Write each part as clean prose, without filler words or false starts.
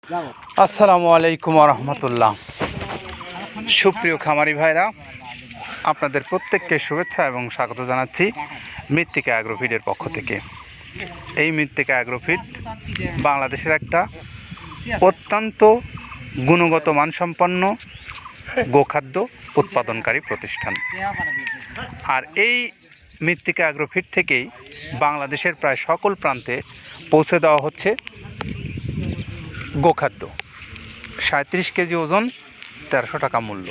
আসসালামু আলাইকুম রহমতুল্লাহ। সুপ্রিয় খামারি ভাইরা, আপনাদের প্রত্যেককে শুভেচ্ছা এবং স্বাগত জানাচ্ছি মৃত্তিকা অ্যাগ্রোফিডের পক্ষ থেকে। এই মৃত্তিকা অ্যাগ্রোফিড বাংলাদেশের একটা অত্যন্ত গুণগত মানসম্পন্ন গোখাদ্য উৎপাদনকারী প্রতিষ্ঠান। আর এই মৃত্তিকা অ্যাগ্রোফিড থেকেই বাংলাদেশের প্রায় সকল প্রান্তে পৌঁছে দেওয়া হচ্ছে গোখাদ্য। 37 কেজি ওজন, 1300 টাকা মূল্য।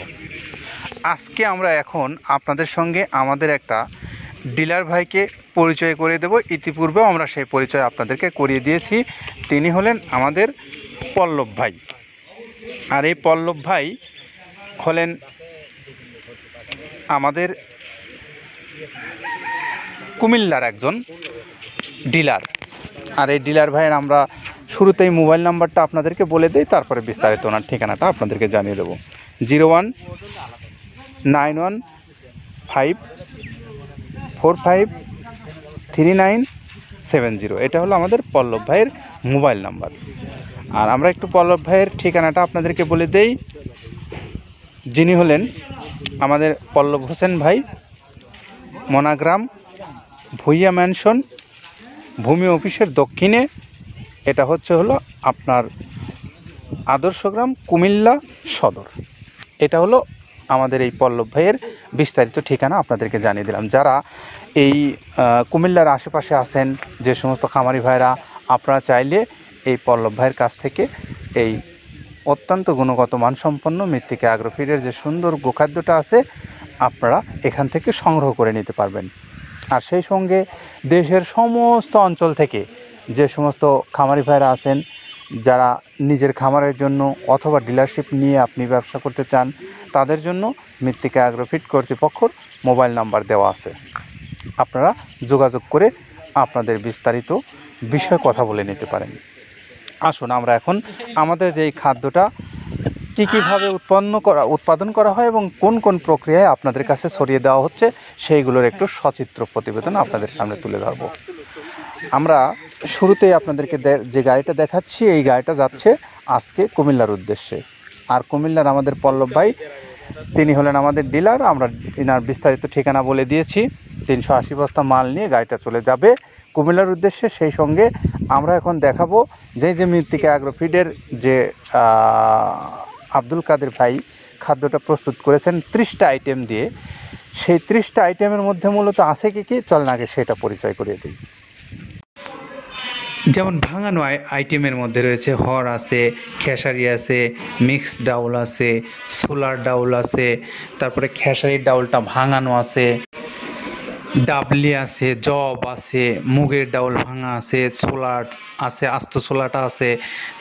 আজকে আমরা এখন আপনাদের সঙ্গে আমাদের একটা ডিলার ভাইকে পরিচয় করিয়ে দেব। ইতিপূর্বেও আমরা সেই পরিচয় আপনাদেরকে করিয়ে দিয়েছি। তিনি হলেন আমাদের পল্লব ভাই। আর এই পল্লব ভাই হলেন আমাদের কুমিল্লার একজন ডিলার। আর এই ডিলার ভাইয়ের আমরা শুরুতেই মোবাইল নাম্বারটা আপনাদেরকে বলে দিই, তারপরে বিস্তারিত ওনার ঠিকানাটা আপনাদেরকে জানিয়ে দেবো। 019154539370। এটা হলো আমাদের পল্লব ভাইয়ের মোবাইল নাম্বার। আর আমরা একটু পল্লব ভাইয়ের ঠিকানাটা আপনাদেরকে বলে দেই। যিনি হলেন আমাদের পল্লব হোসেন ভাই, মনাগ্রাম ভুইয়া ম্যানশন, ভূমি অফিসের দক্ষিণে। এটা হলো আপনার আদর্শগ্রাম, কুমিল্লা সদর। এটা হলো আমাদের এই পল্লব ভাইয়ের বিস্তারিত ঠিকানা আপনাদেরকে জানিয়ে দিলাম। যারা এই কুমিল্লার আশেপাশে আছেন, যে সমস্ত খামারি ভাইরা, আপনারা চাইলে এই পল্লব ভাইয়ের কাছ থেকে এই অত্যন্ত গুণগত মানসম্পন্ন মৃত্তিকা অ্যাগ্রোফিডের যে সুন্দর গোখাদ্যটা আছে, আপনারা এখান থেকে সংগ্রহ করে নিতে পারবেন। আর সেই সঙ্গে দেশের সমস্ত অঞ্চল থেকে যে সমস্ত খামারি ভাইরা আছেন, যারা নিজের খামারের জন্য অথবা ডিলারশিপ নিয়ে আপনি ব্যবসা করতে চান, তাদের জন্য মৃত্তিকা অ্যাগ্রোফিড কর্তৃপক্ষর মোবাইল নাম্বার দেওয়া আছে। আপনারা যোগাযোগ করে আপনাদের বিস্তারিত বিষয়ে কথা বলে নিতে পারেন। আসুন আমরা এখন আমাদের যে খাদ্যটা কীভাবে উৎপাদন করা হয় এবং কোন কোন প্রক্রিয়ায় আপনাদের কাছে ছড়িয়ে দেওয়া হচ্ছে, সেইগুলোর একটু সচিত্র প্রতিবেদন আপনাদের সামনে তুলে ধরব। আমরা শুরুতেই আপনাদেরকে যে গাড়িটা দেখাচ্ছি, এই গাড়িটা যাচ্ছে আজকে কুমিল্লার উদ্দেশ্যে। আর কুমিল্লার আমাদের পল্লব ভাই, তিনি হলেন আমাদের ডিলার। আমরা এনার বিস্তারিত ঠিকানা বলে দিয়েছি। 380 বস্তা মাল নিয়ে গাড়িটা চলে যাবে কুমিল্লার উদ্দেশ্যে। সেই সঙ্গে আমরা এখন দেখাবো যে মৃত্তিকা অ্যাগ্রোফিডের যে আব্দুল কাদের ভাই খাদ্যটা প্রস্তুত করেছেন 30টা আইটেম দিয়ে। সেই 30টা আইটেমের মধ্যে মূলত আছে কী, চলেন আগে সেটা পরিচয় করিয়ে দিই। যেমন ভাঙানো আইটেমের মধ্যে রয়েছে হর আছে, খেসারি আছে, মিক্সড ডাউল আছে, সোলার ডাউল আছে, তারপরে খেসারির ডাউলটা ভাঙানো আছে, ডাবলি আছে, জব আছে, মুগের ডাউল ভাঙা আছে, সোলার আছে, আস্ত সোলাটা আছে,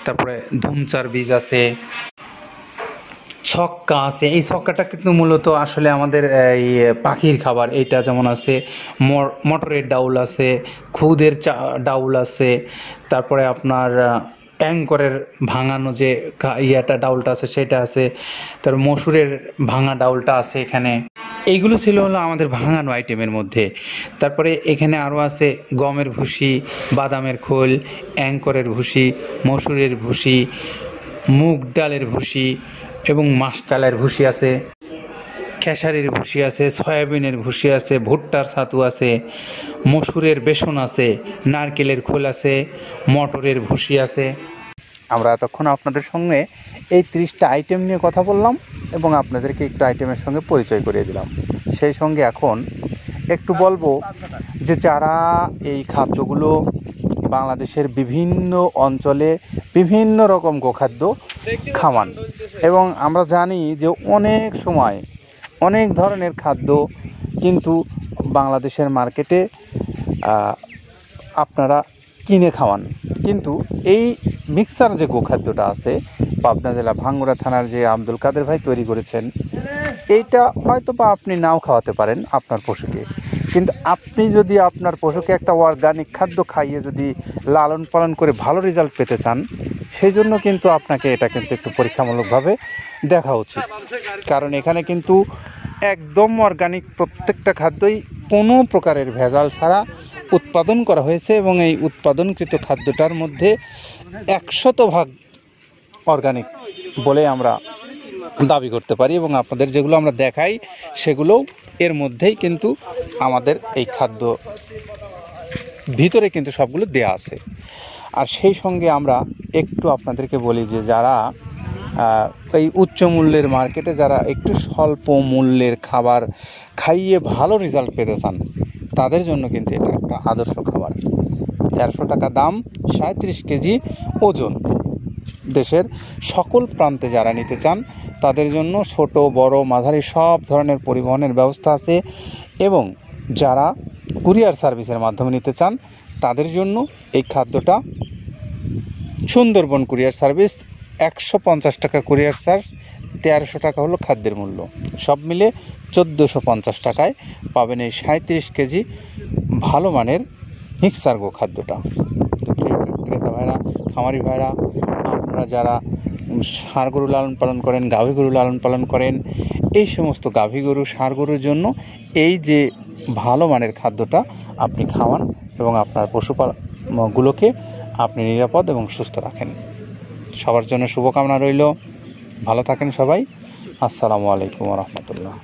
তারপরে ধুমচার বীজ আছে, ছক্কা আছে। এই ছক্কাটা কিন্তু মূলত আসলে আমাদের এই পাখির খাবার। এইটা যেমন আছে, মটরের ডাউল আছে, খুদের ডাউল আছে, তারপরে আপনার অ্যাঙ্করের ভাঙানো যে ডাউলটা আছে সেটা আছে, তারপর মসুরের ভাঙা ডাউলটা আছে এখানে। এইগুলো ছিল আমাদের ভাঙানো আইটেমের মধ্যে। তারপরে এখানে আরও আছে গমের ভুসি, বাদামের খোল, অ্যাঙ্করের ভুসি, মসুরের ভুসি, মুগ ডালের ভুসি এবং মাসকালের ভুসি আছে, খেসারির ভুসি আছে, সয়াবিনের ভুসি আছে, ভুট্টার ছাতু আছে, মসুরের বেসন আছে, নারকেলের খোল আছে, মটরের ভুসি আছে। আমরা এতক্ষণ আপনাদের সঙ্গে এই 30টা আইটেম নিয়ে কথা বললাম এবং আপনাদেরকে একটু আইটেমের সঙ্গে পরিচয় করিয়ে দিলাম। সেই সঙ্গে এখন একটু বলবো যে যারা এই খাদ্যগুলো বাংলাদেশের বিভিন্ন অঞ্চলে বিভিন্ন রকম গোখাদ্য খাওয়ান, এবং আমরা জানি যে অনেক সময় অনেক ধরনের খাদ্য কিন্তু বাংলাদেশের মার্কেটে আপনারা কিনে খাওয়ান, কিন্তু এই মিক্সার যে গোখাদ্যটা আছে পাবনা জেলা ভাঙ্গুড়া থানার যে আব্দুল কাদের ভাই তৈরি করেছেন, এইটা হয়তো বা আপনি নাও খাওয়াতে পারেন আপনার পশুকে, কিন্তু আপনি যদি আপনার পশুকে একটা অর্গানিক খাদ্য খাইয়ে যদি লালন পালন করে ভালো রেজাল্ট পেতে চান, সেই জন্য কিন্তু আপনাকে এটা কিন্তু একটু পরীক্ষামূলকভাবে দেখা উচিত। কারণ এখানে কিন্তু একদম অর্গানিক প্রত্যেকটা খাদ্যই কোনো প্রকারের ভেজাল ছাড়া উৎপাদন করা হয়েছে এবং এই উৎপাদনকৃত খাদ্যটার মধ্যে 100% অর্গানিক বলে আমরা দাবি করতে পারি, এবং আপনাদের যেগুলো আমরা দেখাই সেগুলোও এর মধ্যেই কিন্তু আমাদের এই খাদ্য ভিতরে কিন্তু সবগুলো দেয়া আছে। আর সেই সঙ্গে আমরা একটু আপনাদেরকে বলি যে যারা এই উচ্চ মূল্যের মার্কেটে যারা একটু স্বল্প মূল্যের খাবার খাইয়ে ভালো রেজাল্ট পেতে চান, তাদের জন্য কিন্তু এটা একটা আদর্শ খাবার। ১৩০০ টাকা দাম, ৩৭ কেজি ওজন। দেশের সকল প্রান্তে যারা নিতে চান তাদের জন্য ছোট বড় মাঝারি সব ধরনের পরিবহনের ব্যবস্থা আছে, এবং যারা কুরিয়ার সার্ভিসের মাধ্যমে নিতে চান তাদের জন্য এই খাদ্যটা সুন্দরবন কুরিয়ার সার্ভিস ১৫০ টাকা কুরিয়ার চার্জ, ১৩০০ টাকা হলো খাদ্যের মূল্য, সব মিলে ১৪৫০ টাকায় পাবেন এই ৩৭ কেজি ভালো মানের মিক্সার গো খাদ্যটা। তো প্রিয় ক্রেতা ভাইরা, খামারি ভাইরা, আপনারা যারা ষাঁড় গরু লালন পালন করেন, গাভী গরু লালন পালন করেন, এই সমস্ত গাভী গরু ষাঁড় গরুর জন্য এই যে ভালো মানের খাদ্যটা আপনি খাওয়ান এবং আপনার পশুগুলোকে আপনি নিরাপদ এবং সুস্থ রাখেন। সবার জন্য শুভকামনা রইল। ভালো থাকেন সবাই। আসসালামু আলাইকুম ওয়া রাহমাতুল্লাহ।